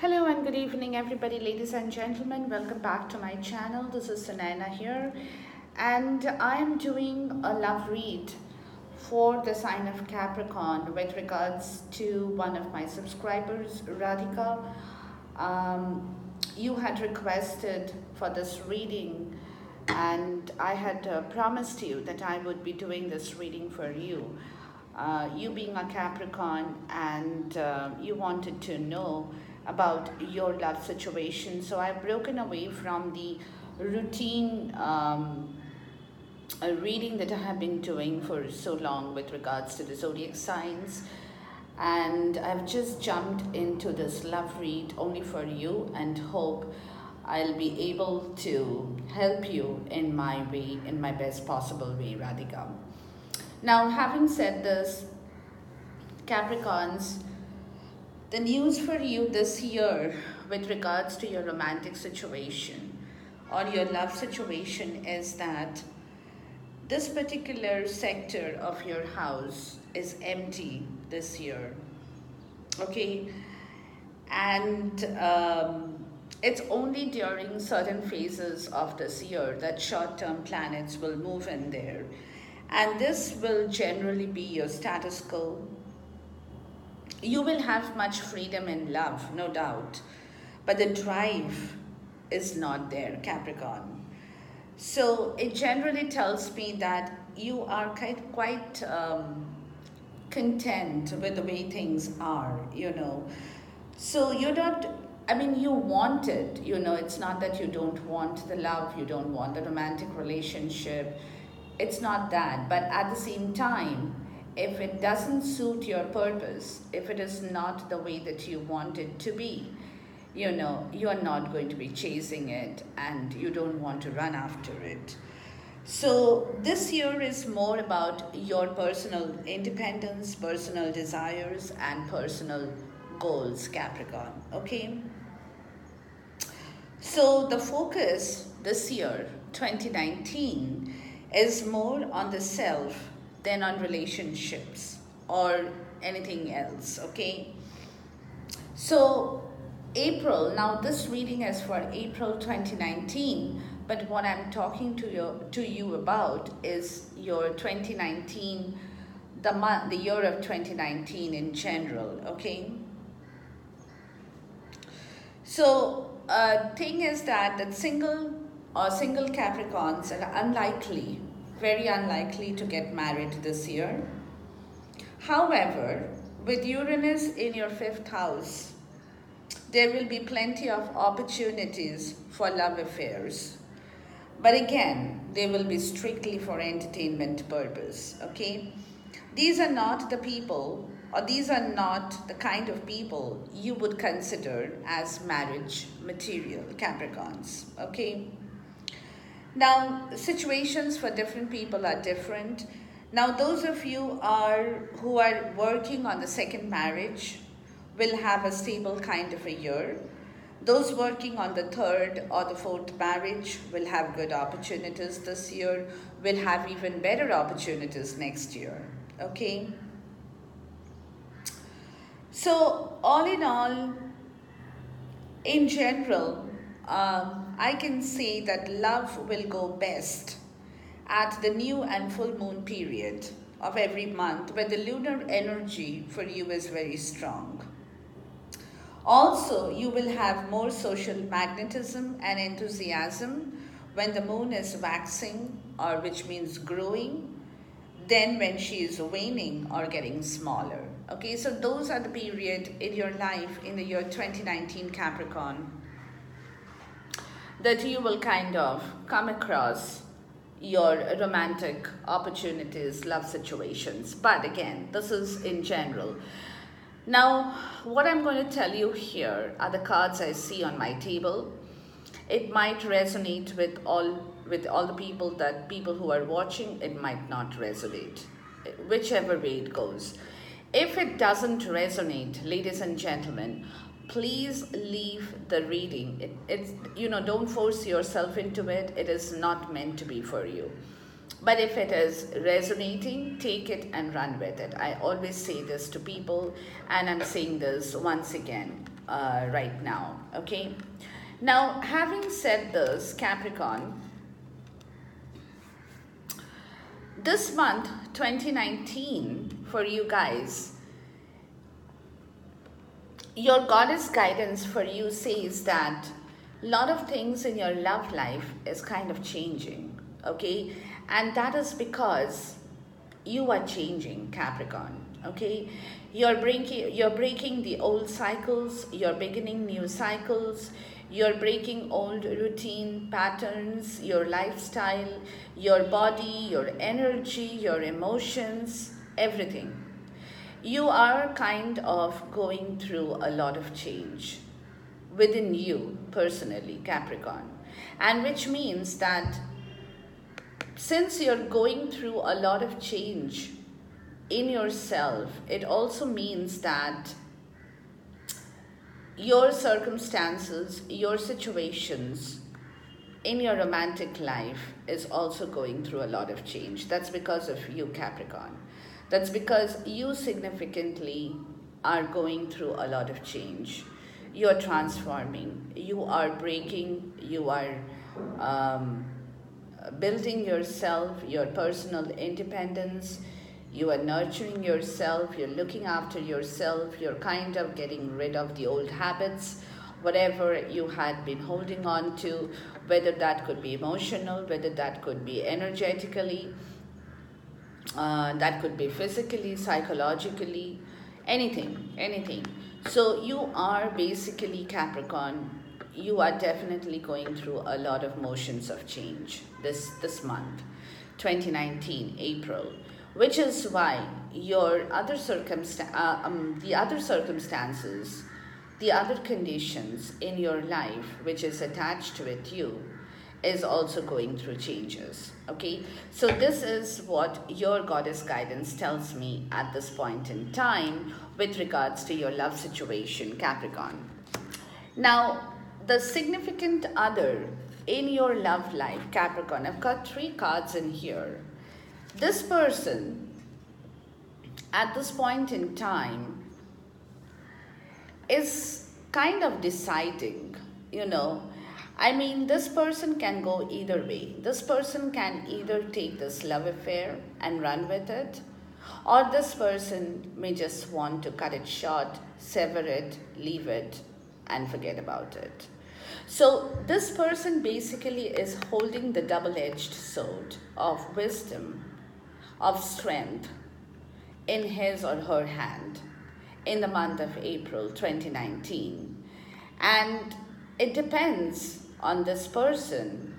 Hello and good evening everybody, ladies and gentlemen. Welcome back to my channel. This is Sunaina here and I am doing a love read for the sign of Capricorn with regards to one of my subscribers, Radhika. You had requested for this reading and I had promised you that I would be doing this reading for you. You being a Capricorn and you wanted to know about your love situation. So I've broken away from the routine reading that I have been doing for so long with regards to the zodiac signs. And I've just jumped into this love read only for you and hope I'll be able to help you in my way, in my best possible way, Radhika. Now, having said this, Capricorns, the news for you this year with regards to your romantic situation or your love situation is that this particular sector of your house is empty this year, okay? And it's only during certain phases of this year that short-term planets will move in there. And this will generally be your status quo. You will have much freedom in love, no doubt, but the drive is not there, Capricorn. So it generally tells me that you are quite content with the way things are, So you're not, you want it, it's not that you don't want the love, you don't want the romantic relationship. It's not that, but at the same time, if it doesn't suit your purpose, if it is not the way that you want it to be, you are not going to be chasing it and you don't want to run after it. So this year is more about your personal independence, personal desires, and personal goals, Capricorn, okay? So the focus this year, 2019, is more on the self than on relationships or anything else, okay? So April, now this reading is for April 2019, but what I'm talking to you about is your 2019, the year of 2019 in general, okay? So thing is that single Capricorns are very unlikely to get married this year. However, with Uranus in your 5th house, there will be plenty of opportunities for love affairs. But again, they will be strictly for entertainment purpose, okay? These are not the people, or these are not the kind of people you would consider as marriage material, Capricorns, okay? Now, situations for different people are different. Now, those of you who are working on the second marriage will have a stable kind of a year. Those working on the third or the fourth marriage will have good opportunities this year, will have even better opportunities next year, okay? So, all in all, in general, I can say that love will go best at the new and full moon period of every month where the lunar energy for you is very strong. Also, you will have more social magnetism and enthusiasm when the moon is waxing, or which means growing, than when she is waning or getting smaller. Okay, so those are the period in your life in the year 2019 Capricorn that you will kind of come across your romantic opportunities, love situations. But again, this is in general. Now, what I'm going to tell you here are the cards I see on my table. It might resonate with all the people who are watching. It might not resonate, whichever way it goes. If it doesn't resonate, ladies and gentlemen, please leave the reading. Don't force yourself into it. It is not meant to be for you. But if it is resonating, take it and run with it. I always say this to people, and I'm saying this once again. right now, okay? Now, having said this, Capricorn, this month, 2019, for you guys, your goddess guidance for you says that a lot of things in your love life is kind of changing, okay? And that is because you are changing, Capricorn, okay? You're breaking the old cycles, you're beginning new cycles, you're breaking old routine patterns, your lifestyle, your body, your energy, your emotions, everything. You are kind of going through a lot of change within you personally, Capricorn. And which means that since you're going through a lot of change in yourself, it also means that your circumstances, your situations in your romantic life is also going through a lot of change. That's because of you, Capricorn. That's because you significantly are going through a lot of change. You're transforming, you are breaking, you are building yourself, your personal independence, you are nurturing yourself, you're looking after yourself, you're kind of getting rid of the old habits, whatever you had been holding on to, whether that could be emotional, whether that could be energetically, that could be physically, psychologically, anything. So you are basically, Capricorn, you are definitely going through a lot of motions of change this month, 2019, April, which is why your the other circumstances, the other conditions in your life which is attached with you is also going through changes, okay? So this is what your goddess guidance tells me at this point in time with regards to your love situation, Capricorn. Now, the significant other in your love life, Capricorn, I've got 3 cards in here. This person, at this point in time, is kind of deciding, you know. I mean, this person can go either way. This person can either take this love affair and run with it, or this person may just want to cut it short, sever it, leave it, and forget about it. So this person basically is holding the double-edged sword of wisdom, of strength in his or her hand in the month of April 2019. And it depends on this person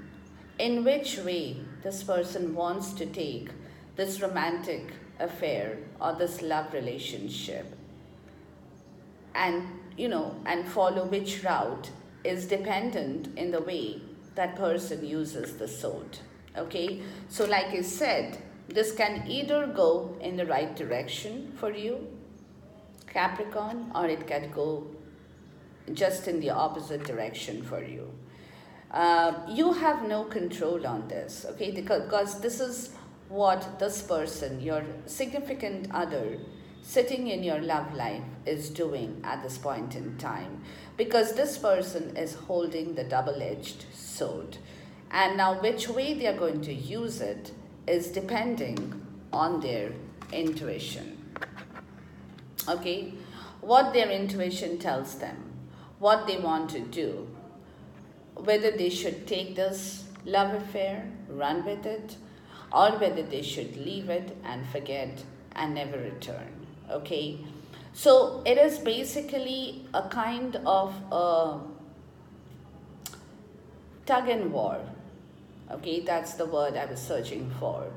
in which way this person wants to take this romantic affair or this love relationship, and and follow which route is dependent in the way that person uses the sword, okay? So like I said, this can either go in the right direction for you, Capricorn, or it can go just in the opposite direction for you. You have no control on this, okay? Because this is what this person, your significant other, sitting in your love life is doing at this point in time, because this person is holding the double-edged sword. And now which way they are going to use it is depending on their intuition, okay? What their intuition tells them, what they want to do, whether they should take this love affair, run with it, or whether they should leave it and forget and never return, okay? So it is basically a kind of a tug and war, okay? That's the word I was searching for.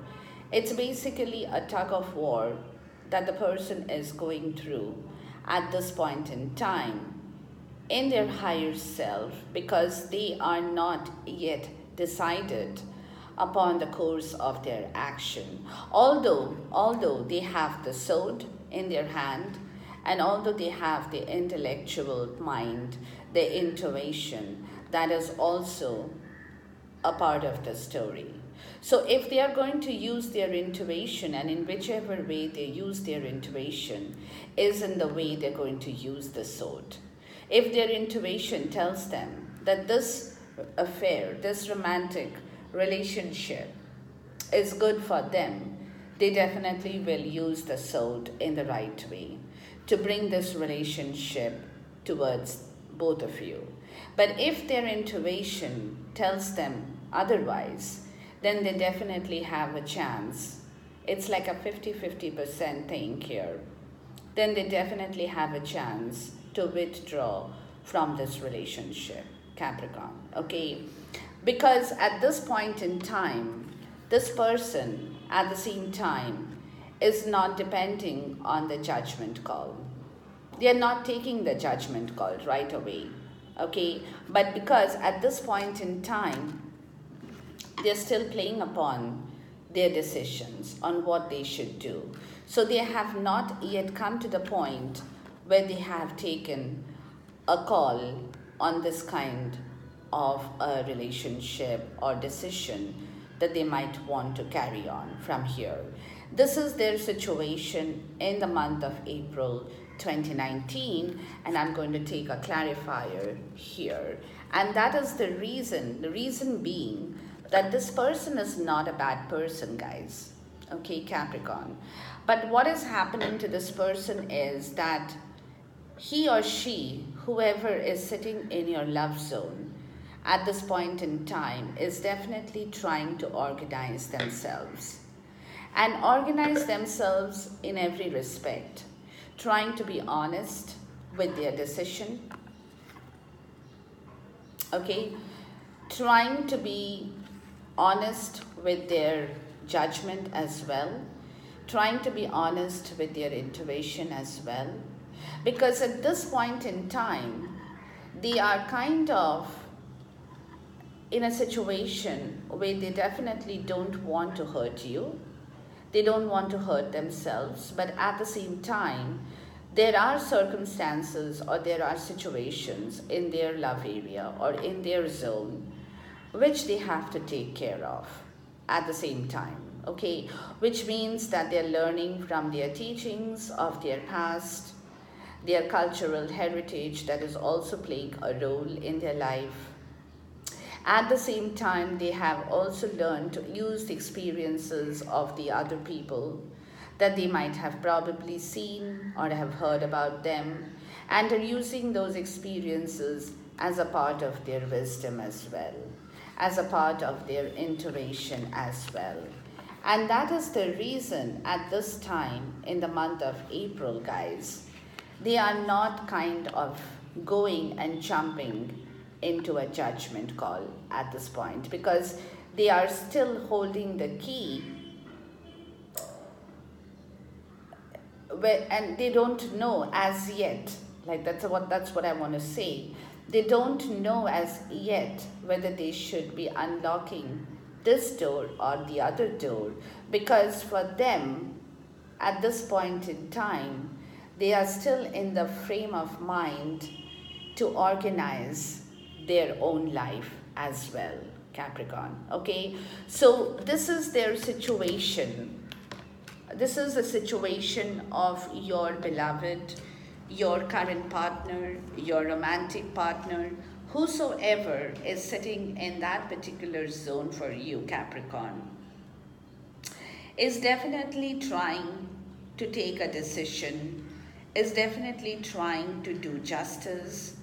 It's basically a tug of war that the person is going through at this point in time in their higher self, because they are not yet decided upon the course of their action. Although they have the sword in their hand, and although they have the intellectual mind, the intuition, that is also a part of the story. So if they are going to use their intuition, and in whichever way they use their intuition is in the way they're going to use the sword. If their intuition tells them that this affair, this romantic relationship is good for them, they definitely will use the sword in the right way to bring this relationship towards both of you. But if their intuition tells them otherwise, then they definitely have a chance. It's like a 50-50% thing here. Then they definitely have a chance to withdraw from this relationship, Capricorn, okay? Because at this point in time, this person at the same time is not depending on the judgment call. They are not taking the judgment call right away, okay? But because at this point in time, they're still playing upon their decisions on what they should do. So they have not yet come to the point where they have taken a call on this kind of a relationship or decision that they might want to carry on from here. This is their situation in the month of April 2019, and I'm going to take a clarifier here. And that is the reason being that this person is not a bad person, guys, okay, Capricorn. But what is happening to this person is that he or she, whoever is sitting in your love zone at this point in time, is definitely trying to organize themselves. And organize themselves in every respect, trying to be honest with their decision, okay, trying to be honest with their judgment as well, trying to be honest with their intuition as well, because at this point in time, they are kind of in a situation where they definitely don't want to hurt you. They don't want to hurt themselves, but at the same time, there are circumstances or there are situations in their love area or in their zone which they have to take care of at the same time, okay? Which means that they're learning from their teachings of their past, their cultural heritage that is also playing a role in their life. At the same time, they have also learned to use the experiences of the other people that they might have probably seen or have heard about them, and are using those experiences as a part of their wisdom as well, as a part of their intuition as well. And that is the reason at this time in the month of April, guys, they are not kind of going and jumping into a judgment call at this point, because they are still holding the key and they don't know as yet, like that's what I want to say. They don't know as yet whether they should be unlocking this door or the other door, because for them at this point in time, they are still in the frame of mind to organize their own life as well, Capricorn, okay? So this is their situation. This is the situation of your beloved, your current partner, your romantic partner, whosoever is sitting in that particular zone for you, Capricorn, is definitely trying to take a decision, is definitely trying to do justice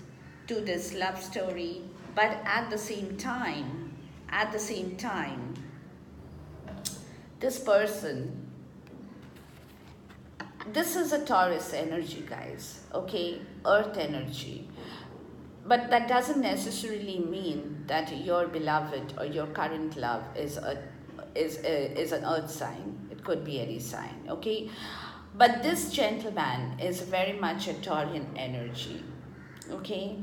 to this love story, but at the same time, this person, this is a Taurus energy, guys, okay, earth energy. But that doesn't necessarily mean that your beloved or your current love is an earth sign. It could be any sign, okay? But this gentleman is very much a Taurian energy, okay?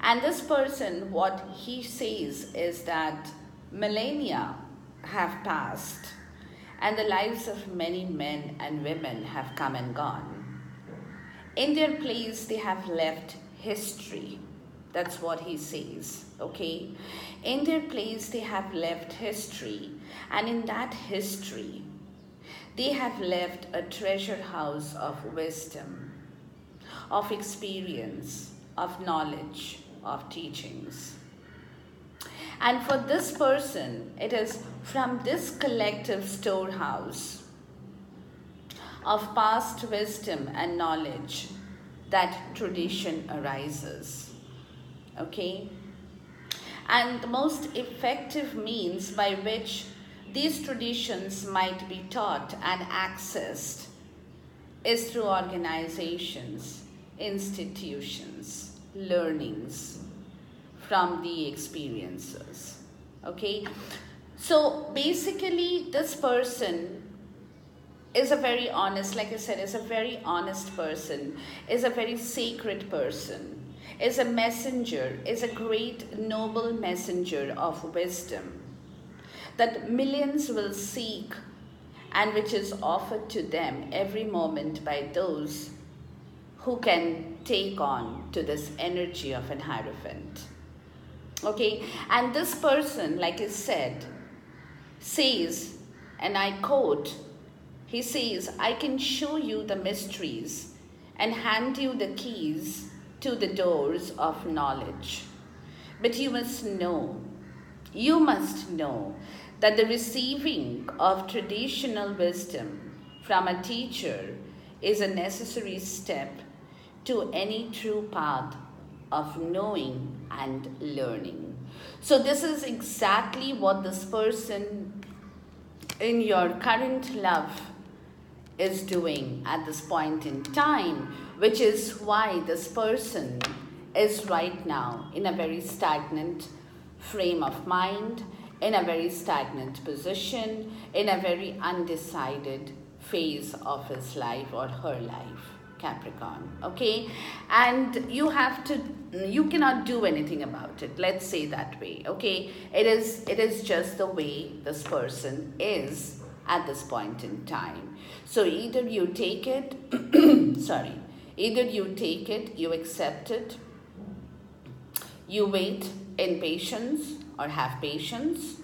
And this person, what he says is that millennia have passed and the lives of many men and women have come and gone. In their place, they have left history. That's what he says, okay? In their place, they have left history. And in that history, they have left a treasure house of wisdom, of experience, of knowledge, of teachings. And for this person, it is from this collective storehouse of past wisdom and knowledge that tradition arises. Okay? And the most effective means by which these traditions might be taught and accessed is through organizations, institutions, learnings from the experiences. Okay? So basically, this person is a very honest, like I said, is a very honest person, is a very sacred person, is a messenger, is a great noble messenger of wisdom that millions will seek and which is offered to them every moment by those who can take on to this energy of an Hierophant. Okay, and this person, like I said, says, and I quote, he says, I can show you the mysteries and hand you the keys to the doors of knowledge. But you must know that the receiving of traditional wisdom from a teacher is a necessary step to any true path of knowing and learning. So this is exactly what this person in your current love is doing at this point in time, which is why this person is right now in a very stagnant frame of mind, in a very stagnant position, in a very undecided phase of his life or her life, Capricorn, okay? And you cannot do anything about it, let's say that way, okay? It is just the way this person is at this point in time. So either you take it, either you take it, you accept it, you wait in patience or have patience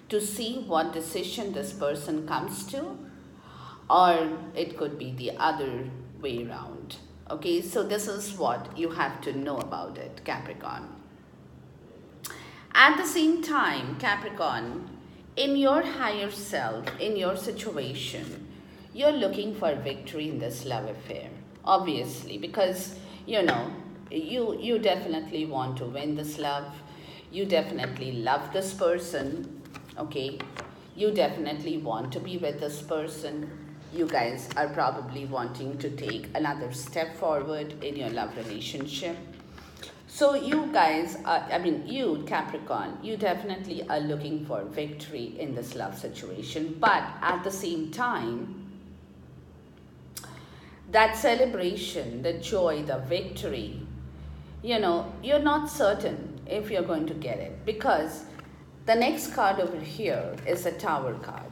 to see what decision this person comes to, or it could be the other way around. Okay, so this is what you have to know about it, Capricorn. At the same time, Capricorn, in your higher self, in your situation, you're looking for victory in this love affair, obviously, because, you know, you definitely want to win this love. You definitely love this person, okay? You definitely want to be with this person. You guys are probably wanting to take another step forward in your love relationship. So you guys are, you, Capricorn, you definitely are looking for victory in this love situation. But at the same time, that celebration, the joy, the victory, you know, you're not certain if you're going to get it, because the next card over here is a Tower card.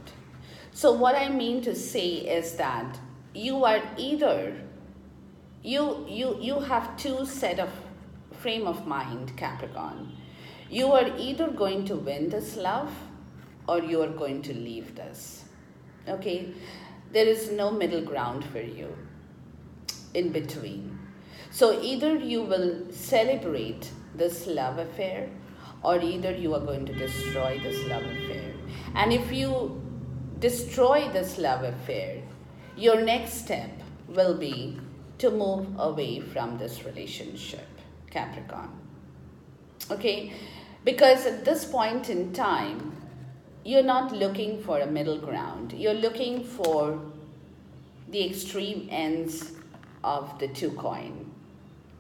So what I mean to say is that you are either, you have two set of frame of mind, Capricorn. You are either going to win this love or you are going to leave this, okay? There is no middle ground for you in between. So either you will celebrate this love affair or either you are going to destroy this love affair. And if you destroy this love affair, your next step will be to move away from this relationship, Capricorn. Okay? Because at this point in time, you're not looking for a middle ground. You're looking for the extreme ends of the two coin,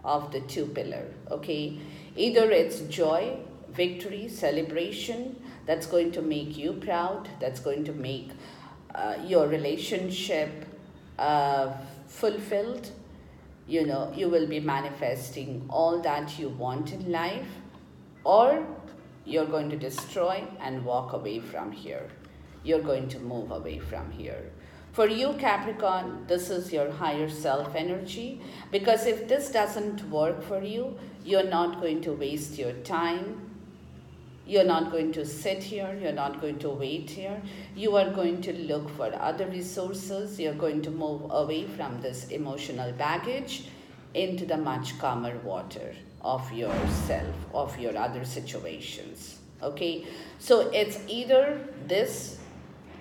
of the two pillar, okay? Either it's joy, victory, celebration, that's going to make you proud, that's going to make your relationship fulfilled. You know, you will be manifesting all that you want in life, or you're going to destroy and walk away from here. You're going to move away from here. For you, Capricorn, this is your higher self energy, because if this doesn't work for you, you're not going to waste your time. You're not going to sit here. You're not going to wait here. You are going to look for other resources. You're going to move away from this emotional baggage into the much calmer water. of yourself, of your other situations. Okay, so it's either this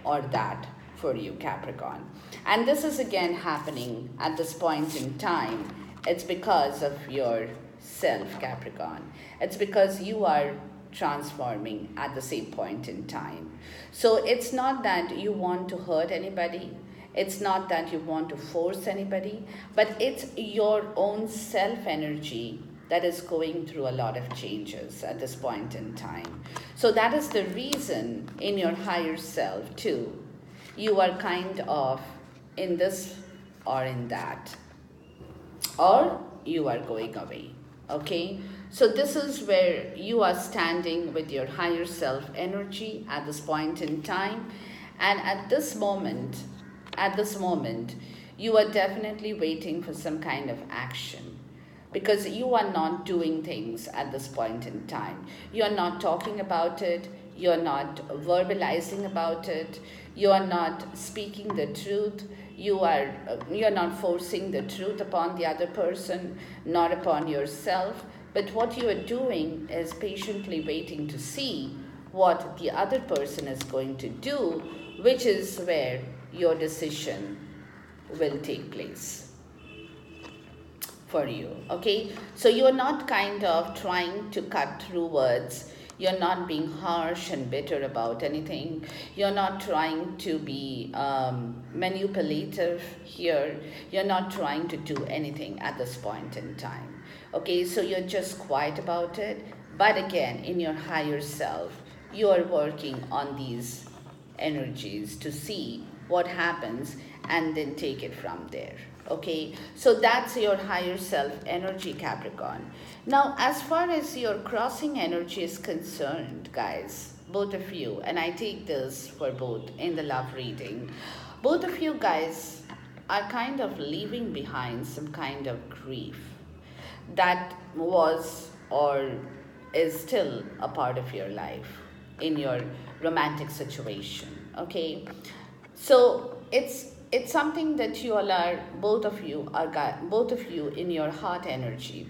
or that for you, Capricorn. And this is again happening at this point in time. It's because of your self, Capricorn. It's because you are transforming at the same point in time. So it's not that you want to hurt anybody. It's not that you want to force anybody, but it's your own self energy that is going through a lot of changes at this point in time. So that is the reason in your higher self too, you are kind of in this or in that, or you are going away. Okay, so this is where you are standing with your higher self energy at this point in time. And at this moment, you are definitely waiting for some kind of action, because you are not doing things at this point in time. You are not talking about it. You are not verbalizing about it. You are not speaking the truth. You are not forcing the truth upon the other person, not upon yourself. But what you are doing is patiently waiting to see what the other person is going to do, which is where your decision will take place for you. Okay, so you're not kind of trying to cut through words. You're not being harsh and bitter about anything. You're not trying to be manipulative here. You're not trying to do anything at this point in time. Okay, so you're just quiet about it. But again, in your higher self, you are working on these energies to see what happens and then take it from there. Okay, so that's your higher self energy, Capricorn. Now, as far as your crossing energy is concerned, guys, both of you, and I take this for both in the love reading, both of you guys are kind of leaving behind some kind of grief that was or is still a part of your life in your romantic situation. Okay, so it's something that you all are, both of you in your heart energy,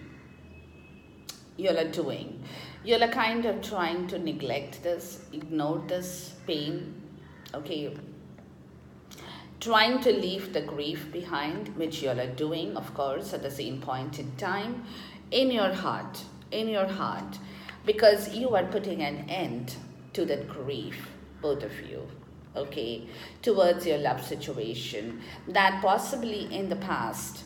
you all are doing. You all are kind of trying to neglect this, ignore this pain, okay? Trying to leave the grief behind, which you all are doing, of course, at the same point in time, in your heart, because you are putting an end to that grief, both of you. Okay, towards your love situation that possibly in the past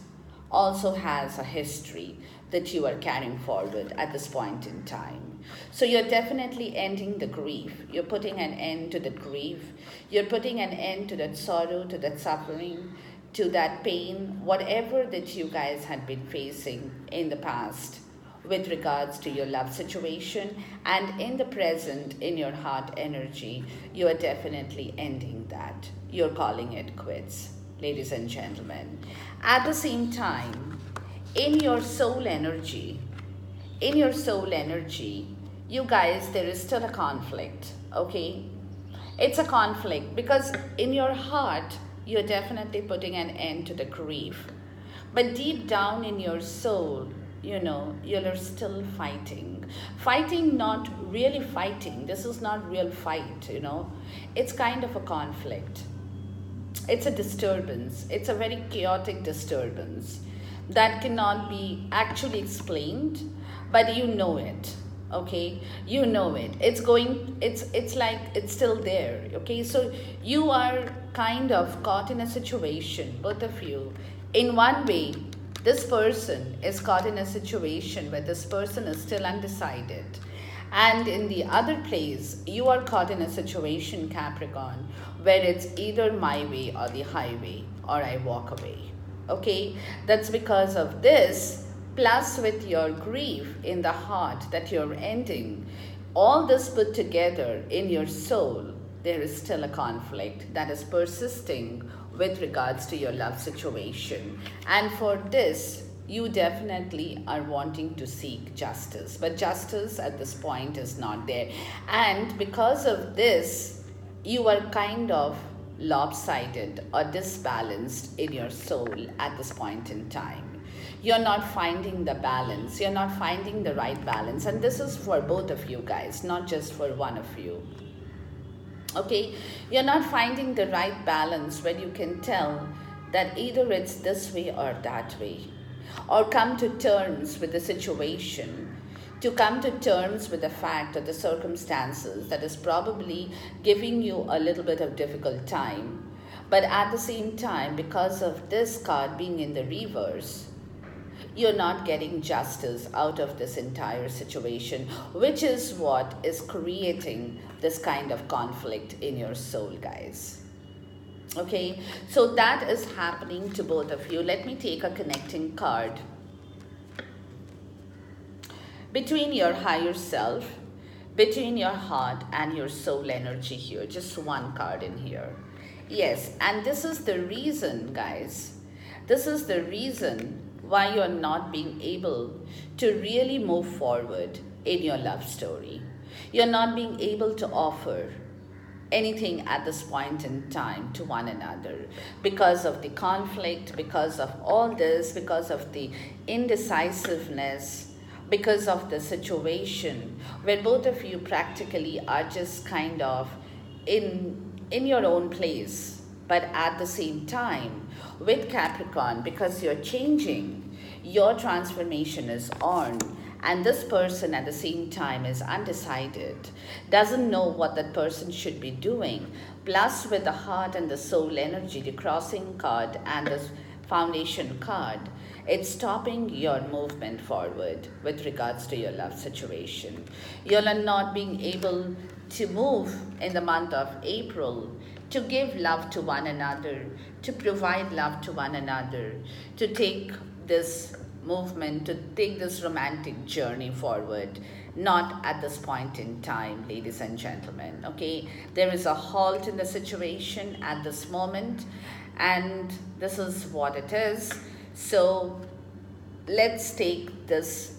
also has a history that you are carrying forward at this point in time. So you're definitely ending the grief. You're putting an end to that grief. You're putting an end to that sorrow, to that suffering, to that pain, whatever that you guys had been facing in the past with regards to your love situation, and in the present, in your heart energy, you are definitely ending that. You're calling it quits, ladies and gentlemen. At the same time, in your soul energy, you guys, there is still a conflict, okay? It's a conflict because in your heart, you're definitely putting an end to the grief. But deep down in your soul, you're still fighting. Fighting, not really fighting. This is not real fight, It's kind of a conflict. It's a disturbance. It's a very chaotic disturbance that cannot be actually explained, but you know it, okay? You know it. It's like it's still there, okay? So you are kind of caught in a situation, both of you. In one way, this person is caught in a situation where this person is still undecided. And in the other place, you are caught in a situation, Capricorn, where it's either my way or the highway, or I walk away. Okay? That's because of this, plus with your grief in the heart that you're ending, all this put together in your soul, there is still a conflict that is persisting with regards to your love situation. And for this, you definitely are wanting to seek justice. But justice at this point is not there. And because of this, you are kind of lopsided or disbalanced in your soul at this point in time. You're not finding the balance. You're not finding the right balance. And this is for both of you guys, not just for one of you. Okay, you're not finding the right balance when you can tell that either it's this way or that way, or come to terms with the situation, to come to terms with the fact or the circumstances that is probably giving you a little bit of difficult time. But at the same time, because of this card being in the reverse, you're not getting justice out of this entire situation, which is what is creating this kind of conflict in your soul, guys. Okay, so that is happening to both of you. Let me take a connecting card between your higher self, between your heart and your soul energy here. Just one card in here. Yes, and this is the reason, guys. This is the reason why you're not being able to really move forward in your love story. You're not being able to offer anything at this point in time to one another because of the conflict, because of all this, because of the indecisiveness, because of the situation where both of you practically are just kind of in your own place. But at the same time, with Capricorn, because you're changing, your transformation is on, and this person at the same time is undecided, doesn't know what that person should be doing. Plus with the heart and the soul energy, the crossing card and the foundation card, it's stopping your movement forward with regards to your love situation. You're not being able to move in the month of April, to give love to one another, to provide love to one another, to take this movement, to take this romantic journey forward. Not at this point in time, ladies and gentlemen. Okay, there is a halt in the situation at this moment, and this is what it is. So let's take this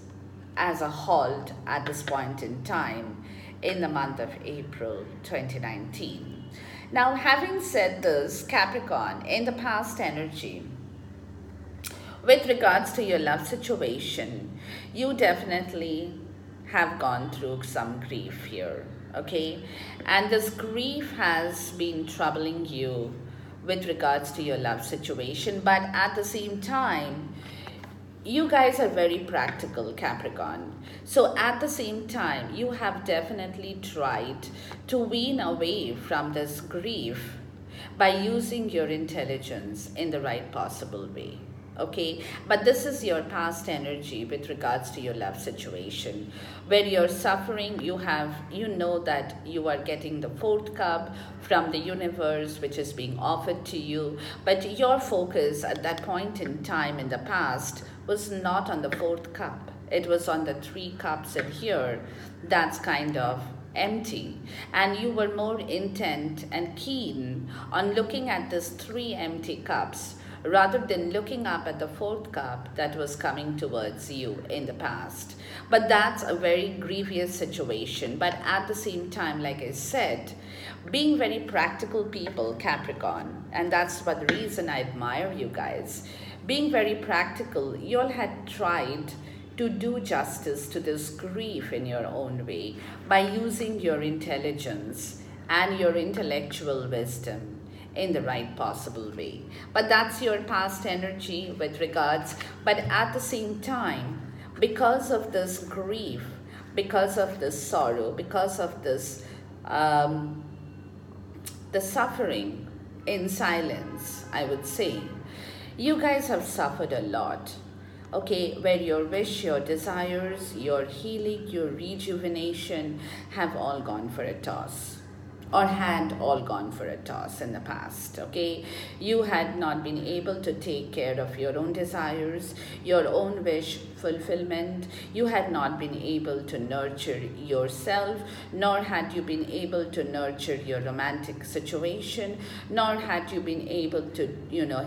as a halt at this point in time in the month of April 2019. Now, having said this, Capricorn, in the past energy, with regards to your love situation, you definitely have gone through some grief here, okay? And this grief has been troubling you with regards to your love situation, but at the same time, you guys are very practical, Capricorn. So at the same time, you have definitely tried to wean away from this grief by using your intelligence in the right possible way. Okay, but this is your past energy with regards to your love situation, where you're suffering. You know that you are getting the fourth cup from the universe, which is being offered to you, but your focus at that point in time in the past was not on the fourth cup. It was on the three cups in here. That's kind of empty, and you were more intent and keen on looking at these three empty cups rather than looking up at the fourth cup that was coming towards you in the past. But that's a very grievous situation. But at the same time, like I said, being very practical people, Capricorn, and that's what the reason I admire you guys, being very practical, you all had tried to do justice to this grief in your own way by using your intelligence and your intellectual wisdom in the right possible way. But that's your past energy with regards. But at the same time, because of this grief, because of this sorrow, because of this the suffering in silence, I would say, you guys have suffered a lot. Okay, where your wish, your desires, your healing, your rejuvenation have all gone for a toss, or had all gone for a toss in the past, okay? You had not been able to take care of your own desires, your own wish fulfillment. You had not been able to nurture yourself, nor had you been able to nurture your romantic situation, nor had you been able to,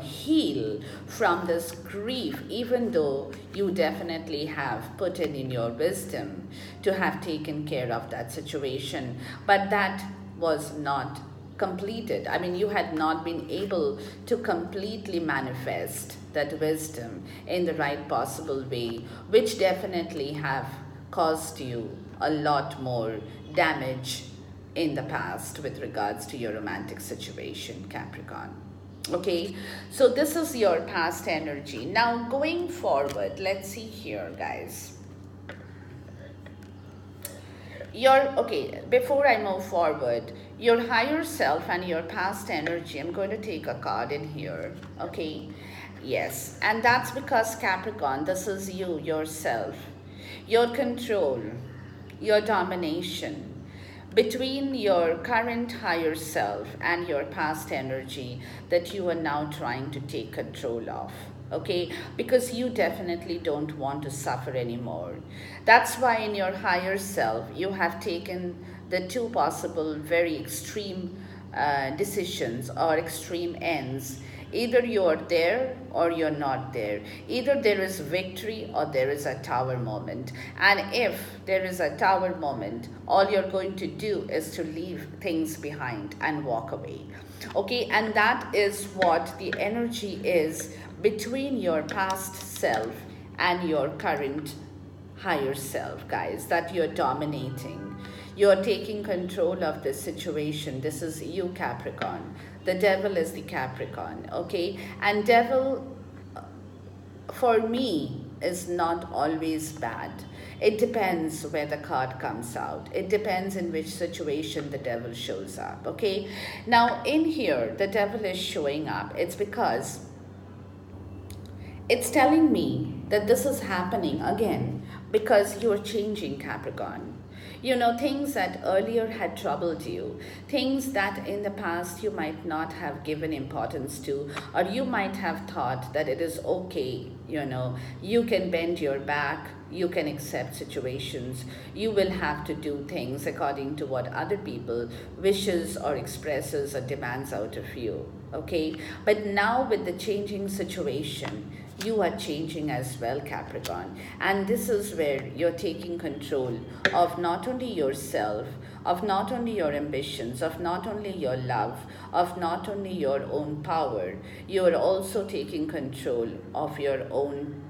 heal from this grief, even though you definitely have put in your wisdom to have taken care of that situation. But that was not completed. I mean, you had not been able to completely manifest that wisdom in the right possible way, which definitely have caused you a lot more damage in the past with regards to your romantic situation, Capricorn. Okay, so this is your past energy. Now going forward, let's see here, guys. Before I move forward, your higher self and your past energy, I'm going to take a card in here. Okay, yes, and that's because Capricorn, this is you, yourself, your control, your domination between your current higher self and your past energy that you are now trying to take control of. Okay, because you definitely don't want to suffer anymore. That's why in your higher self you have taken the two possible very extreme decisions or extreme ends. Either you're there or you're not there. Either there is victory or there is a tower moment. And if there is a tower moment, all you're going to do is to leave things behind and walk away. Okay, and that is what the energy is between your past self and your current higher self, guys, that you're dominating. You're taking control of this situation. This is you, Capricorn. The devil is the Capricorn, okay? And devil, for me, is not always bad. It depends where the card comes out. It depends in which situation the devil shows up, okay? Now, in here, the devil is showing up. It's because it's telling me that this is happening again because you're changing, Capricorn. You know, things that earlier had troubled you, things that in the past you might not have given importance to, or you might have thought that it is okay, you know, you can bend your back, you can accept situations, you will have to do things according to what other people wishes or expresses or demands out of you, okay? But now with the changing situation, you are changing as well, Capricorn. And this is where you're taking control of not only yourself, of not only your ambitions, of not only your love, of not only your own power, you are also taking control of your own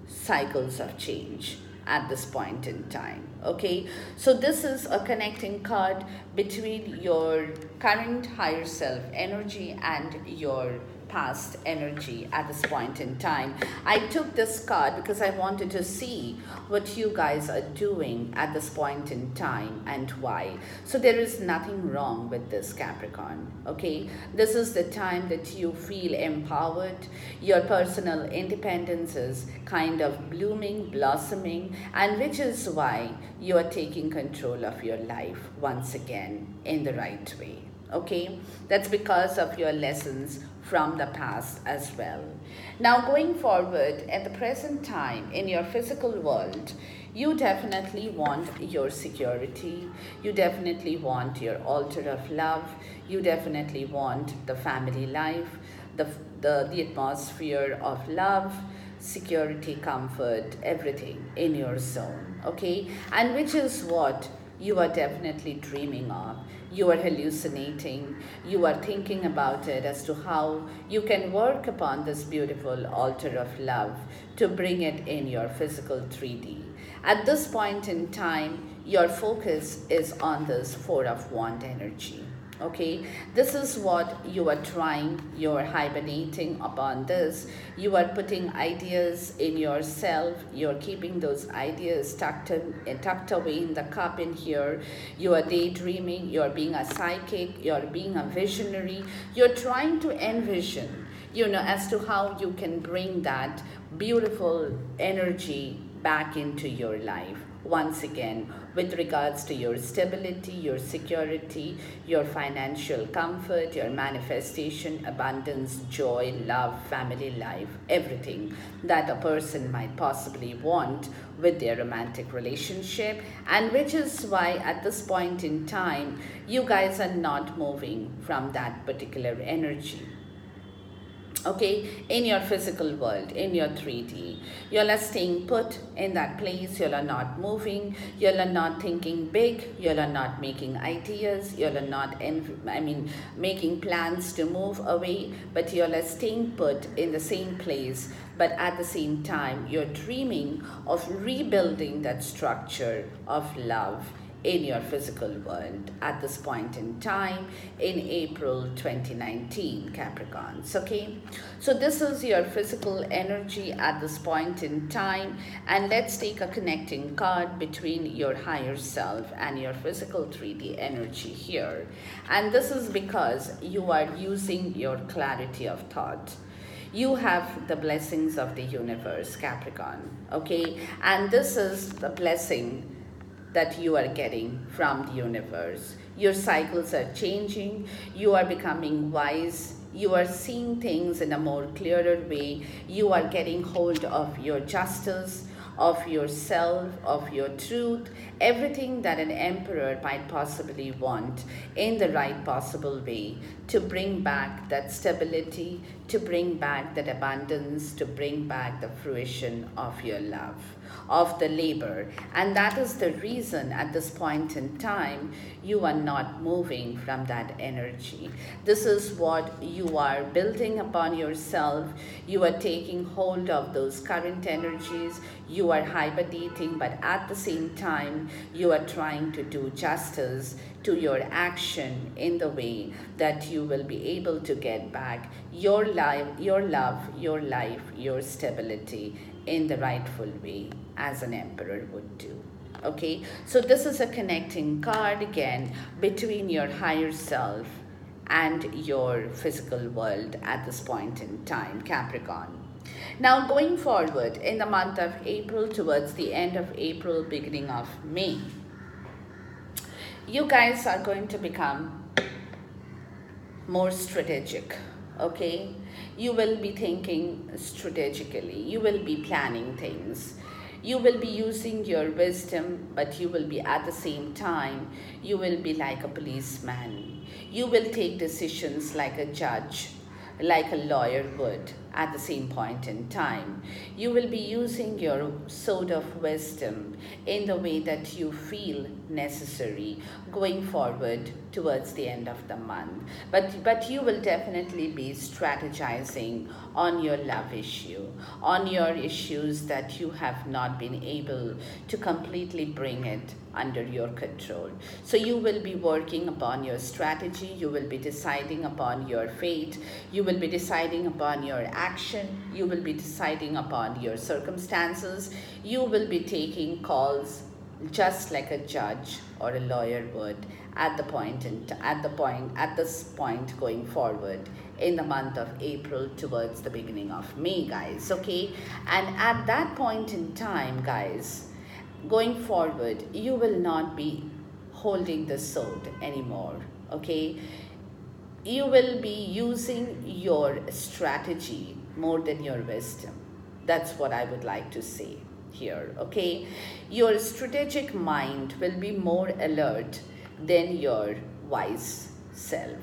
cycles of change at this point in time. Okay, so this is a connecting card between your current higher self energy and your past energy at this point in time. I took this card because I wanted to see what you guys are doing at this point in time and why. So there is nothing wrong with this, Capricorn, okay? This is the time that you feel empowered. Your personal independence is kind of blooming, blossoming, and which is why you are taking control of your life once again in the right way. Okay, that's because of your lessons from the past as well. Now going forward at the present time in your physical world, you definitely want your security, you definitely want your altar of love, you definitely want the family life, the atmosphere of love, security, comfort, everything in your zone, okay? And which is what you are definitely dreaming of. You are hallucinating, you are thinking about it as to how you can work upon this beautiful altar of love to bring it in your physical 3D. At this point in time, your focus is on this Four of Wands energy. Okay, this is what you are trying, you are hibernating upon this, you are putting ideas in yourself, you're keeping those ideas tucked away in the cup in here, you are daydreaming, you're being a psychic, you're being a visionary, you're trying to envision, you know, as to how you can bring that beautiful energy back into your life. Once again, with regards to your stability, your security, your financial comfort, your manifestation, abundance, joy, love, family life, everything that a person might possibly want with their romantic relationship, and which is why at this point in time, you guys are not moving from that particular energy. okay, in your physical world, in your 3D. You all are staying put in that place. You all are not moving. You all are not thinking big. You all are not making ideas. You all are not, making plans to move away. But you all are staying put in the same place. But at the same time, you're dreaming of rebuilding that structure of love in your physical world at this point in time in April 2019, Capricorns, okay? So this is your physical energy at this point in time, and let's take a connecting card between your higher self and your physical 3D energy here. And this is because you are using your clarity of thought. You have the blessings of the universe, Capricorn, okay? And this is the blessing that you are getting from the universe. Your cycles are changing. You are becoming wise. You are seeing things in a more clearer way. You are getting hold of your justice, of yourself, of your truth, everything that an emperor might possibly want in the right possible way to bring back that stability, to bring back that abundance, to bring back the fruition of your love, of the labor. And that is the reason at this point in time you are not moving from that energy. This is what you are building upon yourself. You are taking hold of those current energies. You are hibernating, but at the same time you are trying to do justice to your action in the way that you will be able to get back your life, your love, your life, your stability in the rightful way as an emperor would do. Okay, so this is a connecting card again between your higher self and your physical world at this point in time, Capricorn. Now going forward in the month of April, towards the end of April, beginning of May, you guys are going to become more strategic, okay? You will be thinking strategically. You will be planning things. You will be using your wisdom, but you will be at the same time, you will be like a policeman. You will take decisions like a judge, like a lawyer would at the same point in time. You will be using your sword of wisdom in the way that you feel necessary going forward towards the end of the month. But you will definitely be strategizing on your love issue, on your issues that you have not been able to completely bring it under your control. So you will be working upon your strategy. You will be deciding upon your fate. You will be deciding upon your action. You will be deciding upon your circumstances. You will be taking calls just like a judge or a lawyer would at this point going forward in the month of April towards the beginning of May, guys, okay? And at that point in time, guys, going forward, you will not be holding the sword anymore, okay? You will be using your strategy more than your wisdom. That's what I would like to say here, okay? Your strategic mind will be more alert than your wise self,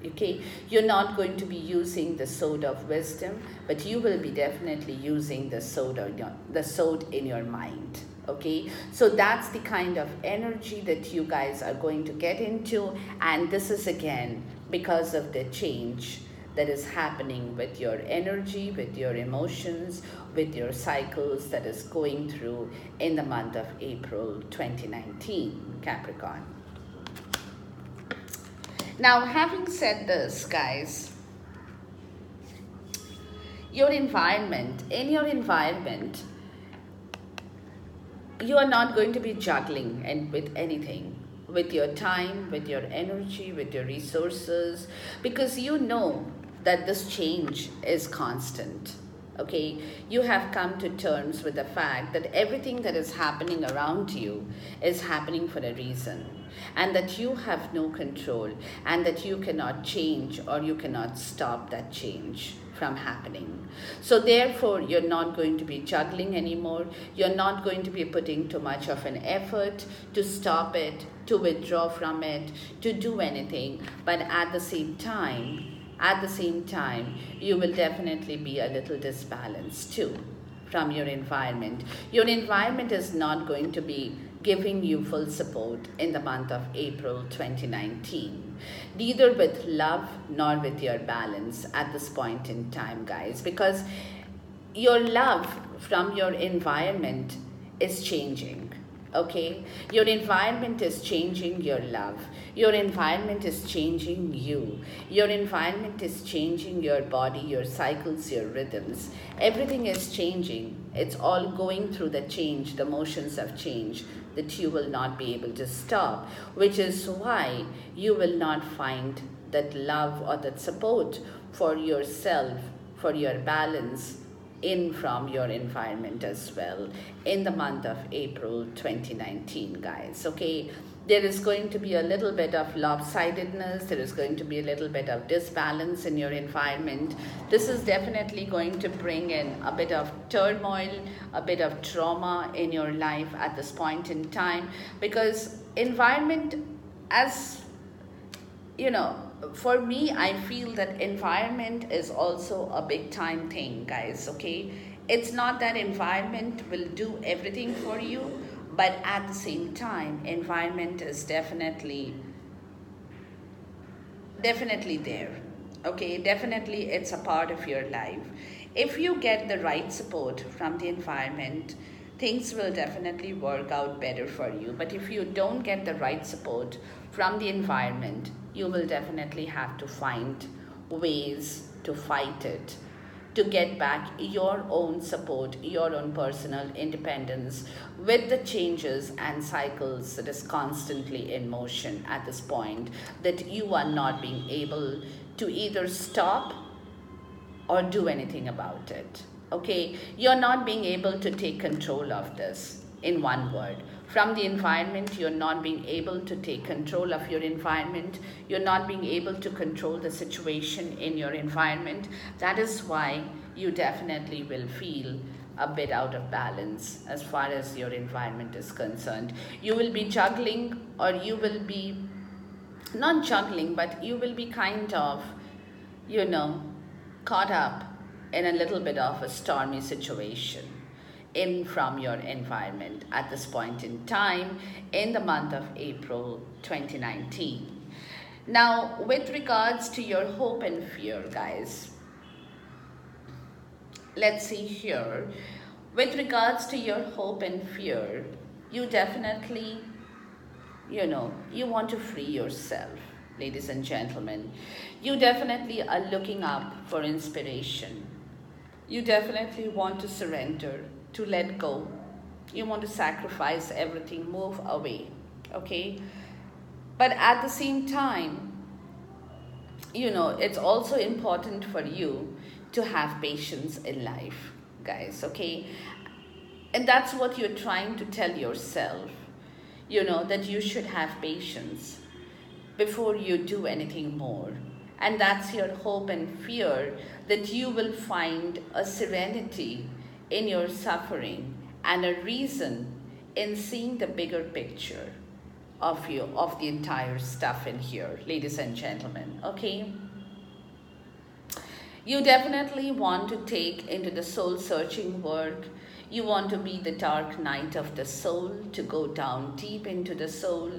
okay? You're not going to be using the sword of wisdom, but you will be definitely using the sword in your mind. Okay, so that's the kind of energy that you guys are going to get into, and this is again because of the change that is happening with your energy, with your emotions, with your cycles that is going through in the month of April 2019, Capricorn. Now, having said this, guys, in your environment, you are not going to be juggling with anything, with your time, with your energy, with your resources, because you know that this change is constant, okay? You have come to terms with the fact that everything that is happening around you is happening for a reason, and that you have no control, and that you cannot change or you cannot stop that change from happening. So therefore, you're not going to be juggling anymore. You're not going to be putting too much of an effort to stop it, to withdraw from it, to do anything. But at the same time, At the same time, you will definitely be a little disbalanced too from your environment. Your environment is not going to be giving you full support in the month of April 2019, neither with love nor with your balance at this point in time, guys, because your love from your environment is changing. Okay, your environment is changing your love, your environment is changing you, your environment is changing your body, your cycles, your rhythms. Everything is changing. It's all going through the change, the motions of change that you will not be able to stop, which is why you will not find that love or that support for yourself, for your balance in from your environment as well in the month of April 2019, guys. Okay, there is going to be a little bit of lopsidedness, there is going to be a little bit of disbalance in your environment. This is definitely going to bring in a bit of turmoil, a bit of trauma in your life at this point in time, because environment, as you know, for me, I feel that environment is also a big time thing, guys. Okay, it's not that environment will do everything for you, but at the same time, environment is definitely there. Okay, definitely it's a part of your life. If you get the right support from the environment, things will definitely work out better for you. But if you don't get the right support from the environment, you will definitely have to find ways to fight it, to get back your own support, your own personal independence with the changes and cycles that is constantly in motion at this point, that you are not being able to either stop or do anything about it. Okay, you're not being able to take control of this. In one word, from the environment, you're not being able to take control of your environment. You're not being able to control the situation in your environment. That is why you definitely will feel a bit out of balance as far as your environment is concerned. You will be juggling, or you will be not juggling, but you will be kind of, you know, caught up in a little bit of a stormy situation in from your environment at this point in time in the month of April 2019. Now, with regards to your hope and fear, guys, let's see here. With regards to your hope and fear, you definitely, you want to free yourself, ladies and gentlemen. You definitely are looking up for inspiration. You definitely want to surrender, to let go. You want to sacrifice everything, move away, okay? But at the same time, it's also important for you to have patience in life, guys, okay? And that's what you're trying to tell yourself, that you should have patience before you do anything more. And that's your hope and fear, that you will find a serenity in your suffering and a reason in seeing the bigger picture of the entire stuff in here, ladies and gentlemen, okay? You definitely want to take into the soul-searching work. You want to be the dark night of the soul, to go down deep into the soul,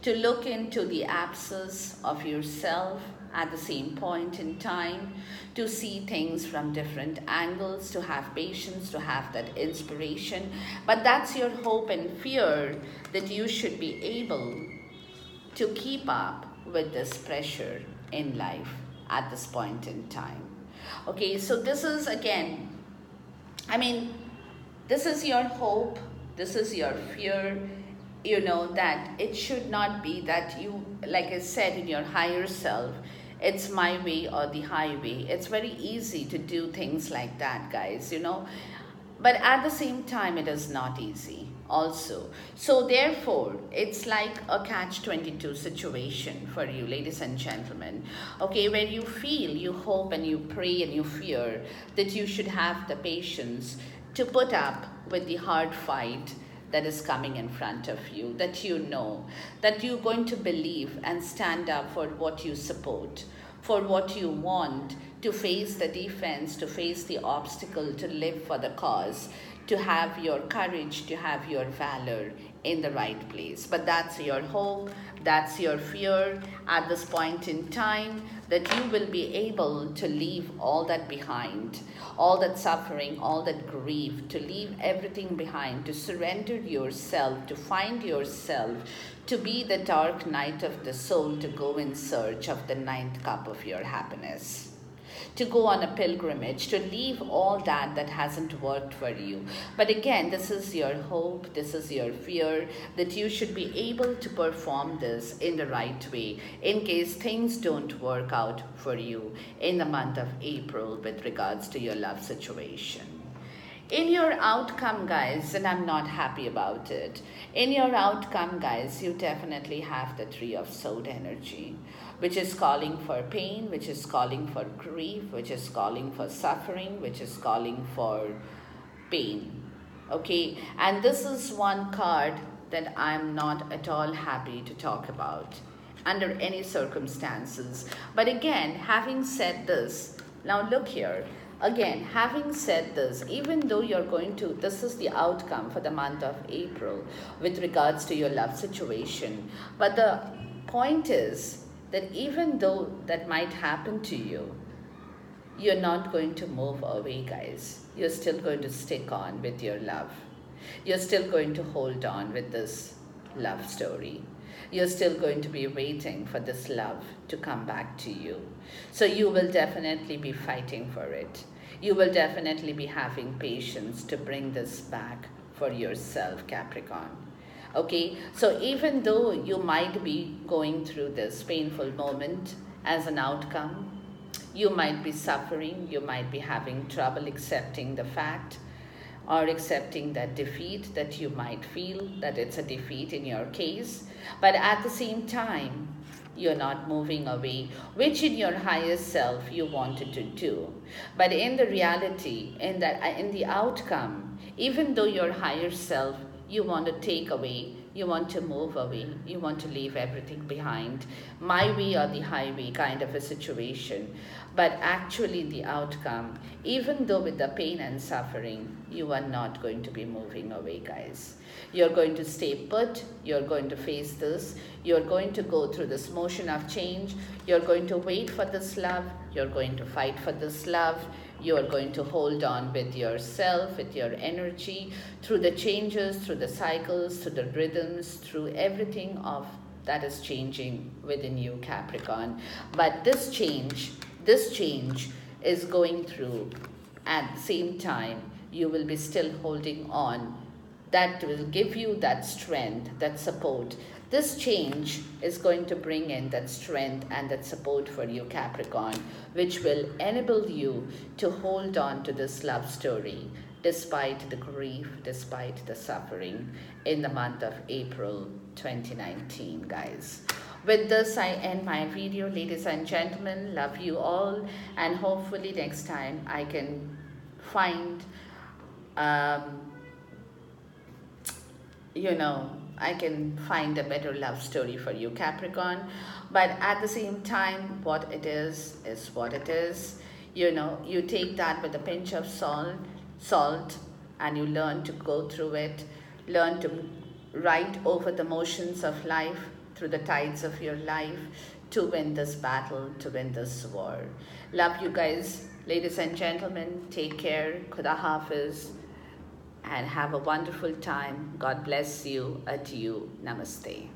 to look into the abscess of yourself at the same point in time, to see things from different angles, to have patience, to have that inspiration. But that's your hope and fear, that you should be able to keep up with this pressure in life at this point in time. Okay, so this is again, this is your hope, this is your fear, that it should not be that you, like I said, in your higher self, it's my way or the highway. It's very easy to do things like that, guys, but at the same time, it is not easy also. So therefore, it's like a catch-22 situation for you, ladies and gentlemen, okay, where you feel, you hope and you pray and you fear that you should have the patience to put up with the hard fight that is coming in front of you, that that you're going to believe and stand up for what you support, for what you want, to face the defense, to face the obstacle, to live for the cause, to have your courage, to have your valor in the right place. But that's your hope, that's your fear at this point in time, that you will be able to leave all that behind, all that suffering, all that grief, to leave everything behind, to surrender yourself, to find yourself, to be the dark night of the soul, to go in search of the ninth cup of your happiness, to go on a pilgrimage, to leave all that hasn't worked for you. But again, this is your hope, this is your fear, that you should be able to perform this in the right way in case things don't work out for you in the month of April with regards to your love situation. In your outcome, guys, and I'm not happy about it, in your outcome, guys, you definitely have the Three of Swords energy, which is calling for pain, which is calling for grief, which is calling for suffering, which is calling for pain. Okay, and this is one card that I'm not at all happy to talk about under any circumstances. But again, having said this, now look here. Again, having said this, even though you're going to, this is the outcome for the month of April with regards to your love situation. But the point is that even though that might happen to you, you're not going to move away, guys. You're still going to stick on with your love. You're still going to hold on with this love story. You're still going to be waiting for this love to come back to you. So you will definitely be fighting for it. You will definitely be having patience to bring this back for yourself, Capricorn. Okay, so even though you might be going through this painful moment as an outcome, you might be suffering, you might be having trouble accepting the fact or accepting that defeat, that you might feel that it's a defeat in your case, but at the same time, you're not moving away, which in your highest self you wanted to do. But in the reality, in the outcome, even though your higher self, you want to take away, you want to move away, you want to leave everything behind, my way or the highway kind of a situation. But actually the outcome, even though with the pain and suffering, you are not going to be moving away, guys. You're going to stay put, you're going to face this, you're going to go through this motion of change, you're going to wait for this love, you're going to fight for this love, you're going to hold on with yourself, with your energy, through the changes, through the cycles, through the rhythms, through everything of that is changing within you, Capricorn. But this change is going through. At the same time, you will be still holding on. That will give you that strength, that support. This change is going to bring in that strength and that support for you, Capricorn, which will enable you to hold on to this love story despite the grief, despite the suffering in the month of April 2019, guys. With this, I end my video, ladies and gentlemen. Love you all, and hopefully next time I can find I can find a better love story for you, Capricorn. But at the same time, what it is what it is. You take that with a pinch of salt, and you learn to go through it, learn to ride over the motions of life, through the tides of your life, to win this battle, to win this war. Love you guys, ladies and gentlemen. Take care. Khuda Hafiz. And have a wonderful time. God bless you. Adieu. Namaste.